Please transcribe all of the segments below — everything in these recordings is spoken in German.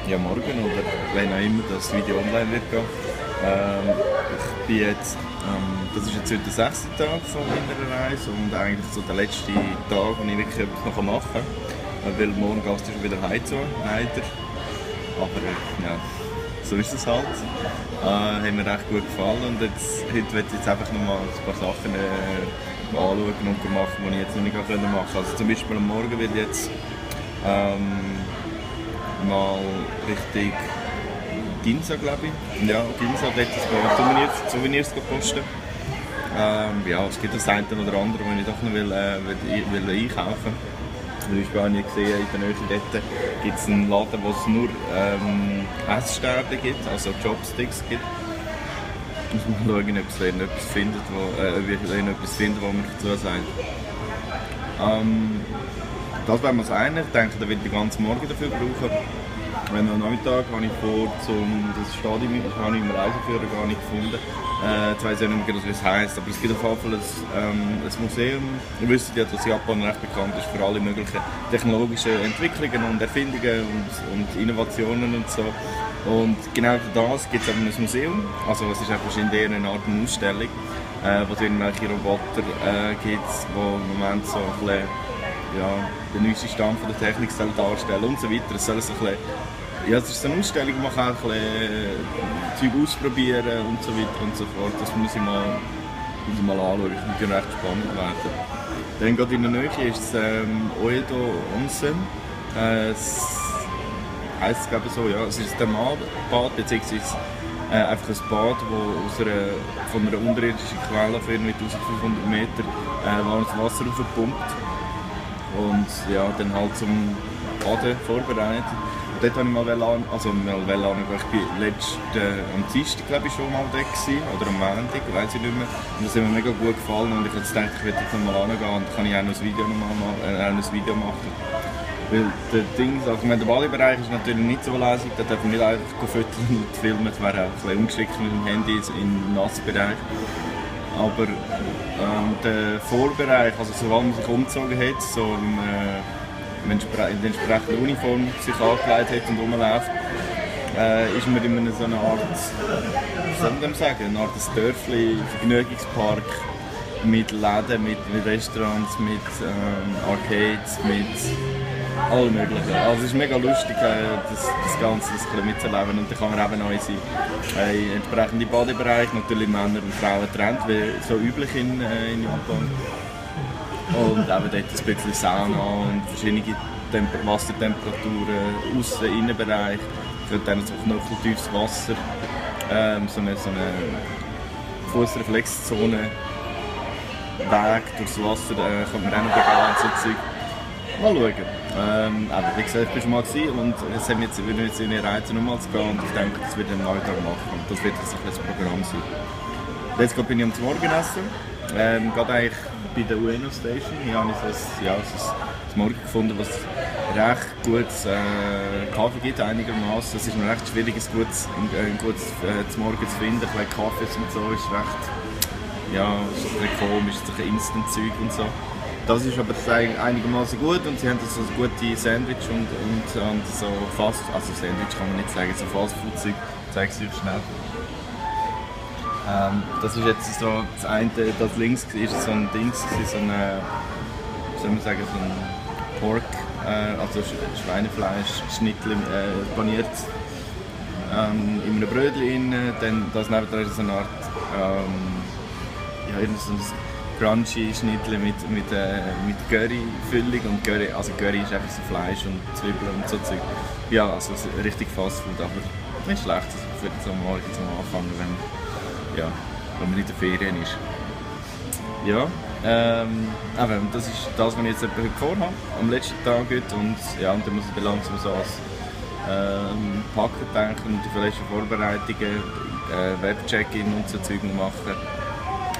Ja, morgen oder wenn auch immer das Video online wird gehen. Ich bin jetzt, das ist jetzt heute der 6. Tag von meiner Reise und eigentlich so der letzte Tag, wo ich wirklich etwas noch machen kann. Weil morgen geht es schon wieder heim zu, leider. Aber ja, so ist es halt. Hat mir recht gut gefallen und jetzt, heute werde ich jetzt einfach noch mal ein paar Sachen anschauen und machen, die ich jetzt noch nicht machen konnte. Also zum Beispiel am Morgen wird jetzt mal Richtung Ginza, glaube ich. Ja, Ginza, dort ein paar Souvenirs posten. Ja, es gibt das eine oder andere, wenn ich doch noch will einkaufen. Weil ich gar nicht gesehen, in der Nähe dort gibt es einen Laden, wo es nur Essstäbe gibt, also Chopsticks gibt. Ich muss mal schauen, ob ich etwas finde, was mir dazu sagt. Das wäre mal das eine. Ich denke, da wird ich den ganzen Morgen dafür brauchen. Wenn am Nachmittag habe ich vor, das Stadion habe ich im Reiseführer gar nicht gefunden. Jetzt weiss ich nicht mehr, wie es heisst, aber es gibt auf jeden Fall ein Museum. Ihr wisst ja, dass Japan recht bekannt ist für alle möglichen technologischen Entwicklungen und Erfindungen und Innovationen und so. Und genau für das gibt es ein Museum, also es ist wahrscheinlich eher eine Art Ausstellung, wo es irgendwelche Roboter gibt, die im Moment so ein bisschen, ja, den neuesten Stand von der Technik darstellen und so weiter. Es soll so ein bisschen, ja, es ist so eine Ausstellung, man kann auch ein bisschen Zeug ausprobieren und so weiter und so fort. Das muss ich mal anschauen, das wird recht spannend werden. Dann gerade in der Nähe ist das Oedo Onsen. Es heisst es glaube ich so, ja, es ist ein Thermalbad, beziehungsweise einfach ein Bad, das von einer unterirdischen Quelle auf irgendwie 1500 Meter das Wasser aufpumpt. Und ja, dann halt zum Baden vorbereitet. Und dort wollte ich mal anschauen, ich war am Dienstag glaube ich schon mal da gewesen, oder am Montag, weiß ich nicht mehr. Und das hat mir mega gut gefallen und ich habe jetzt gedacht, ich werde jetzt noch mal hingehen und kann ich auch noch ein Video machen. Weil der Badebereich ist natürlich nicht so lässig, da darf man nicht einfach fotografieren und filmen, das wäre auch ein bisschen ungeschickt mit dem Handy im Nassbereich. Aber der Vorbereich, also sobald man sich umgezogen hat, so in der entsprechenden Uniform sich angelegt hat und rumläuft, ist man in so einer Art, wie soll man sagen, eine Art Dörfli, Vergnügungspark mit Läden, mit Restaurants, mit Arcades, mit allem möglichen. Also es ist mega lustig, das Ganze ein bisschen mitzuerleben. Und dann kann man eben auch in entsprechende Badebereich, natürlich Männer und Frauen getrennt, wie so üblich in Japan. Und eben dort ein bisschen Sauna und verschiedene Wassertemperaturen, Aussen-, Innenbereich. Dann so knöcheltiefes Wasser, so eine Fußreflexzone, Weg durchs Wasser, kann man auch noch begehen, so Zeug. Mal schauen. Aber wie gesagt, ich war schon mal und es hat mich jetzt in die Reize nochmal zu gehen und ich denke, das wird am Alltag machen und das wird jetzt ein bisschen das Programm sein. Jetzt bin ich am Morgenessen, gerade eigentlich bei der Ueno Station. Hier habe ich so ein Morgen gefunden, was recht gutes Kaffee gibt einigermaßen. Es ist mir recht schwierig, ein gutes Morgen zu finden, weil Kaffees und so ist recht, ja, ist ein bisschen komisch, so ein Instant-Zeug und so. Das ist aber einigermaßen gut und sie haben so ein gutes Sandwich und so also Sandwich kann man nicht sagen, so Fastfood-Zeug, zeige ich euch schnell. Das ist jetzt so das eine, das links ist so ein Ding, so ein, soll man sagen, so ein Pork, also Schweinefleisch, Schnitzel paniert in einem Brötchen, dann das nebendran ist so eine Art, ja, so ein crunchy Schnitzel mit Curry-Füllung und Curry ist einfach so Fleisch und Zwiebeln und so Zeug. Ja, also richtig Fastfood, aber nicht schlecht für so morgen zum Anfang, wenn man in der Ferien ist. Ja, das ist das, was ich jetzt heute vorhabe, am letzten Tag heute und dann muss ich dann langsam so als Packen denken und die vielleicht Vorbereitungen, Web-Check-In und so Zeug machen.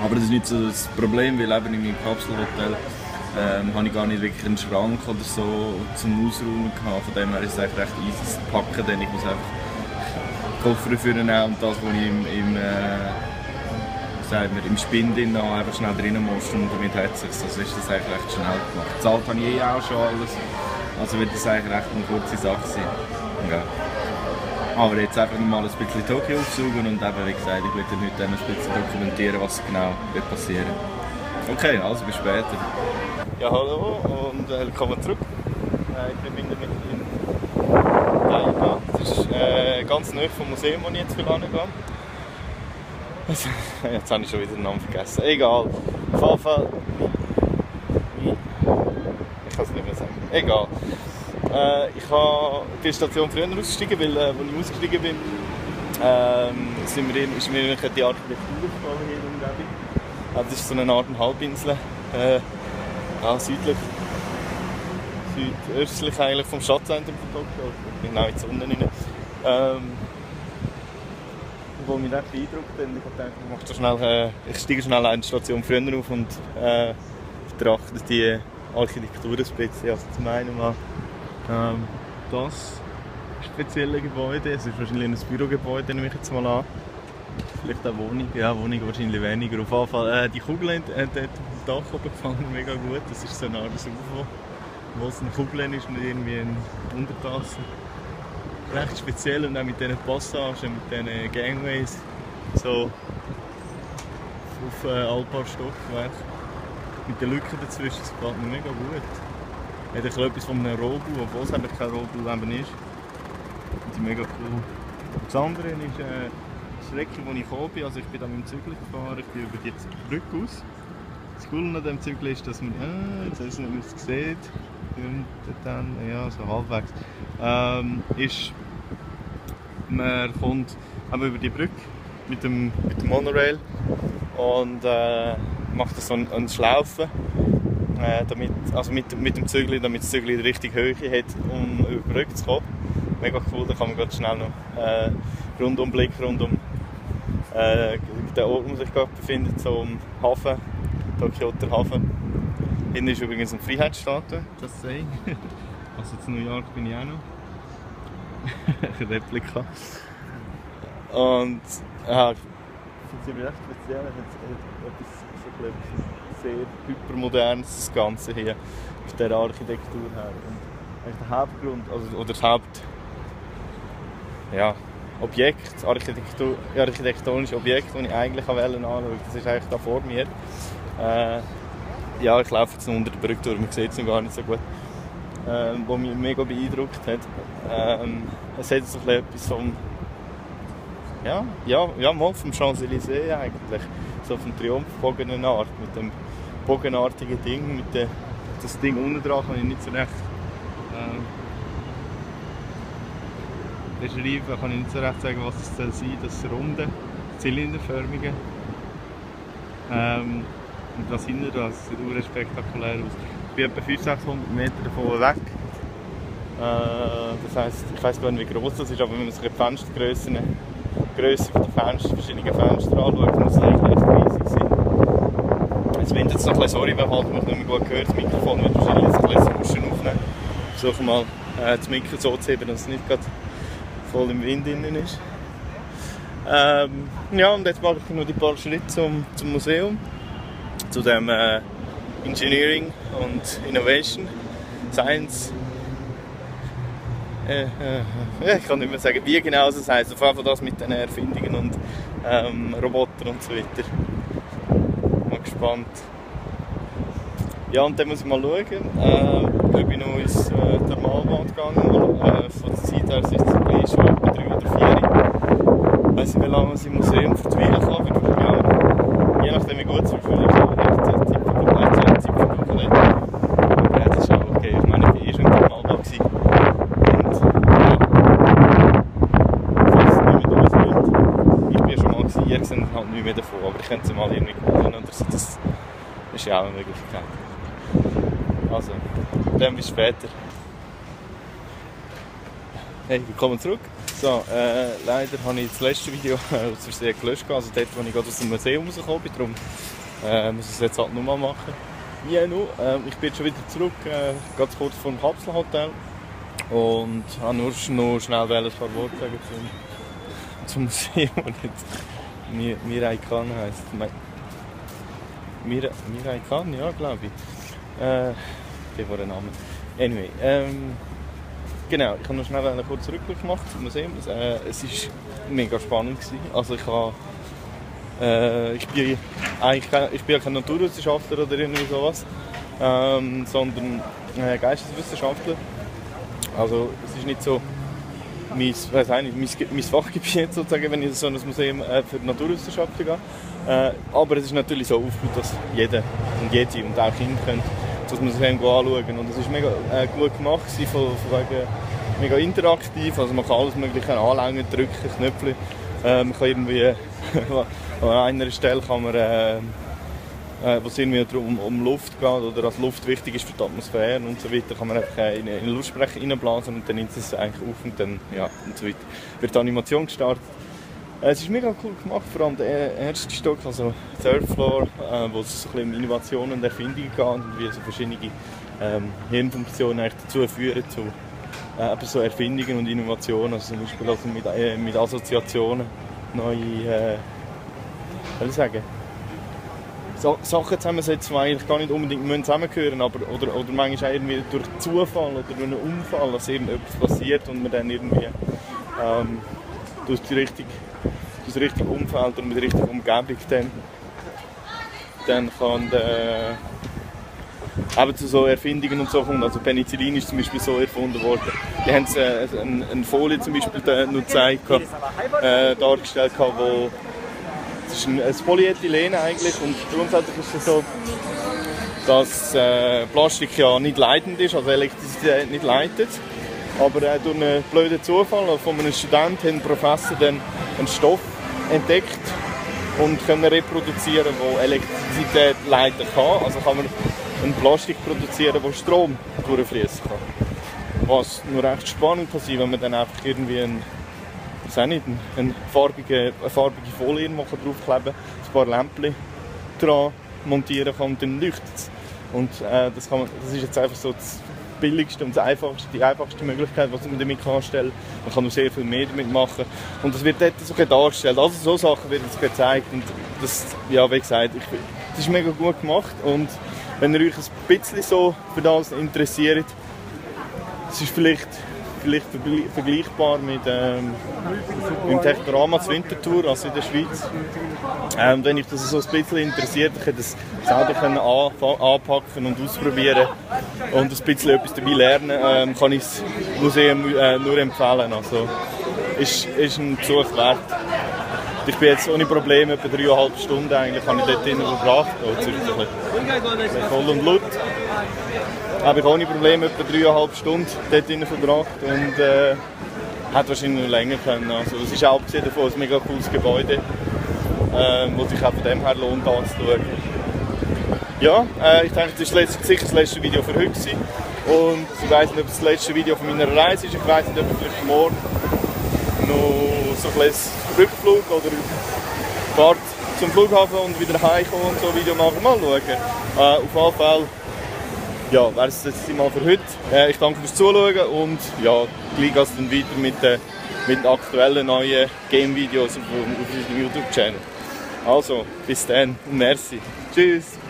Aber das ist nicht so das Problem, weil eben in meinem Kapselhotel habe ich gar nicht wirklich einen Schrank oder so zum Ausräumen gehabt. Von dem her ist es eigentlich recht easy zu packen, denn ich muss einfach Koffer führen und das, was ich im Spind habe, einfach schnell drinnen muss und damit hat es sich. Also ist das eigentlich recht schnell gemacht. Zahlt habe ich auch schon alles, also wird das eigentlich recht eine kurze Sache sein. Ja. Aber jetzt einfach mal ein bisschen Tokio aufsaugen und eben, wie gesagt, ich will heute dann ein bisschen dokumentieren, was genau wird passieren. Okay, also bis später. Ja, hallo und willkommen zurück. Ich bin mit in Taiga. Das ist ganz nahe vom Museum, wo ich jetzt viel hingehe. Jetzt habe ich schon wieder den Namen vergessen. Egal. Auf jeden Fall. Ich kann es nicht mehr sagen. Egal. Ich habe die Station früher ausgestiegen, weil als ich ausgestiegen bin, ist mir die Architektur gefallen hier in der Umgebung. Das ist so eine Art Halbinsel, südöstlich eigentlich vom Stadtzentrum von Tokio, genau in die Sonne rein. Wo mich recht beeindruckt hat, ich dachte, ich steige schnell eine Station früher auf und betrachte die Architektur ein bisschen. Also zum einen mal das spezielle Gebäude, es ist wahrscheinlich ein Bürogebäude, nehme ich jetzt mal an. Vielleicht auch Wohnung, ja Wohnung wahrscheinlich weniger. Auf jeden Fall, die Kugel dort auf dem Dach oben gefällt mir mega gut. Das ist so eine Art UFO, wo es eine Kugel ist und irgendwie eine Untertasse. Recht speziell und auch mit diesen Passagen, mit diesen Gangways, so auf ein paar Stockwerke. Mit den Lücken dazwischen, das gefällt mir mega gut. Hat etwas von einem Robu, obwohl es eigentlich kein Robu ist. Die mega cool. Das andere ist die Strecke, wo ich gekommen bin. Also ich bin da mit dem Zügel gefahren, ich bin über die Brücke aus. Das Coole an diesem Zügel ist, dass man, jetzt weiß ich nicht, ob man es sieht, dann, ja, so halbwegs, ist, man kommt über die Brücke mit dem Monorail und macht so einen Schlaufen. Mit dem Zügel, damit das Zügel die richtige Höhe hat, um über die Brücke zu kommen. Mega cool, da kann man ganz schnell noch Rundumblick rund um den Ort, wo sich gerade befindet, so um Hafen, Tokioter Hafen. Hinten ist übrigens eine Freiheitsstatue, das sehe ich. Also in New York bin ich auch noch. Eine Replika. Und ich finde es recht speziell, es hat etwas sehr hypermodernes, das Ganze hier, auf dieser Architektur her. Und der Hauptgrund, oder das Hauptobjekt, architektonische Objekt, das ich eigentlich anschauen wollte, das ist eigentlich da vor mir. Ich laufe jetzt noch unter der Brücke durch, man sieht es noch gar nicht so gut. Was mich mega beeindruckt hat. Es hat so etwas vom vom Champs-Élysées eigentlich. So vom Triumphbogen Art, mit dem bogenartigen Ding, das Ding unten dran kann ich nicht so recht beschreiben, kann ich nicht so recht sagen, was es soll sein, das runde, zylinderförmige. Und das hinten, das sieht spektakulär aus. Ich bin etwa 500-600 Meter davon weg. Das heisst, ich weiss gar nicht, wie groß das ist, aber wenn man sich die Fenstergröße von den verschiedenen Fenstern anschaut, muss es eigentlich echt riesig sein. Jetzt bin ich jetzt noch ein bisschen sorry, weil halt mich nicht mehr gut gehört. Das Mikrofon wird wahrscheinlich jetzt ein bisschen Rauschen aufnehmen. Ich versuche mal das Mikrofon so zu heben, dass es nicht gerade voll im Wind drin ist. Und jetzt mache ich noch ein paar Schritte zum Museum. Zu dem Engineering und Innovation Science. Ich kann nicht mehr sagen, wie genau es heisst. Auf jeden Fall das mit den Erfindungen und Robotern und so weiter. Mal gespannt. Ja, und dann muss ich mal schauen, ob ich noch ins Thermalbad gegangen. Von der Zeit her ist es schon etwa 3 oder 4. Ich weiss nicht, wie lange ich im Museum verweilen kann. Je nachdem, wie gut es ist, würde ich auch echt Zeit verbrauchen. Aber ja, das ist auch okay. Ich meine, ich war schon im Thermalbad. Und falls es nicht mehr da ist, ich bin ja schon mal gewesen, ihr seht halt nicht mehr davon, aber ich könnte es mal irgendwie googeln oder so. Das ist ja auch eine Möglichkeit. Also, dann bis später. Hey, willkommen zurück. So, leider habe ich das letzte Video aus Versehen gelöscht, also dort, wo ich gerade aus dem Museum rausgekommen bin, darum muss ich es jetzt halt nochmal machen. Ja, ich bin jetzt schon wieder zurück, ganz kurz vor dem Kapselhotel und habe nur schnell ein paar Worte sagen zum Museum, das jetzt Mirai Kan heisst. Mirai Kan, ja, glaube ich. Der war der Name. Anyway, Genau, ich habe noch schnell einen kurzen Rückblick gemacht zum Museum. Es war mega spannend. Also ich bin ja kein Naturwissenschaftler oder irgendwie sowas, sondern Geisteswissenschaftler. Also es ist nicht so mein Fachgebiet sozusagen, wenn ich in so ein Museum für Naturwissenschaften gehe. Aber es ist natürlich so aufgebaut, dass jeder und jede und auch Kinder können das Museum anschauen. Und es war mega gut gemacht, von wegen mega interaktiv. Also man kann alles Mögliche anlängen, drücken, Knöpfe. Man kann irgendwie an einer Stelle kann man, wo es irgendwie um Luft geht oder dass Luft wichtig ist für die Atmosphäre und so weiter, kann man einfach in einen Lautsprecher reinblasen und dann nimmt es eigentlich auf und dann und so weiter. Wird die Animation gestartet. Es ist mega cool gemacht, vor allem der erste Stock, also Third Floor, wo es so ein bisschen um Innovationen und Erfindungen geht und wie so verschiedene Hirnfunktionen eigentlich dazu führen zu so Erfindungen und Innovationen, also zum Beispiel also mit Assoziationen neue Sachen zusammensetzen, die eigentlich gar nicht unbedingt zusammengehören, aber oder manchmal auch irgendwie durch Zufall oder durch einen Unfall, dass irgendetwas passiert und man dann irgendwie durch das richtige Umfeld und mit der richtigen Umgebung dann kann eben zu so Erfindungen und so kommen. Also Penicillin ist zum Beispiel so erfunden worden. Die haben eine Folie zum Beispiel noch gezeigt, dargestellt, wo es ist ein Polyethylen eigentlich und grundsätzlich ist es so, dass Plastik ja nicht leitend ist, also Elektrizität nicht leitet. Aber durch einen blöden Zufall von einem Studenten hat ein Professor dann einen Stoff entdeckt und können reproduzieren, wo Elektrizität leiten kann. Also kann man ein Plastik produzieren, wo Strom durchfließen kann. Was nur recht spannend kann sein, wenn man dann einfach irgendwie eine farbige Folie draufkleben kann, ein paar Lämpchen dran montieren kann und dann leuchtet es. Und das ist jetzt einfach so das billigste und die einfachste Möglichkeit, was man damit anstellen kann. Man kann noch sehr viel mehr damit machen. Und das wird dort so dargestellt. Also so Sachen werden jetzt gezeigt. Und das, ja, wie gesagt, das ist mega gut gemacht. Und wenn ihr euch ein bisschen so für das interessiert, es ist vielleicht vergleichbar mit dem Technorama zur Winterthur, also in der Schweiz. Wenn euch das so ein bisschen interessiert, könnt ihr das selber anpacken und ausprobieren und ein bisschen etwas dabei lernen, kann ich das Museum nur empfehlen. Also ist ein Besuch wert. Ich bin jetzt ohne Probleme etwa 3,5 Stunden eigentlich, habe ich dort drinnen verbracht. Oh, jetzt ist es ein bisschen voll und laut. Habe ich ohne Probleme etwa 3,5 Stunden dort drinnen verbracht und hätte wahrscheinlich noch länger können. Also, es ist auch abgesehen davon ein mega cooles Gebäude, wo sich auch von dem her lohnt anzuschauen. Ja, ich denke, das war sicher das letzte Video für heute gewesen. Und ich weiss nicht, ob es das letzte Video von meiner Reise ist. Ich weiss nicht, ob ich vielleicht morgen noch so ein kleines Rückflug oder Fahrt zum Flughafen und wieder heimkommen und so ein Video machen. Mal schauen. Auf jeden Fall ja, wäre es jetzt mal für heute. Ich danke fürs Zuschauen und ja, gleich geht es dann weiter mit aktuellen neuen Game-Videos auf unserem YouTube-Channel. Also, bis dann und merci. Tschüss!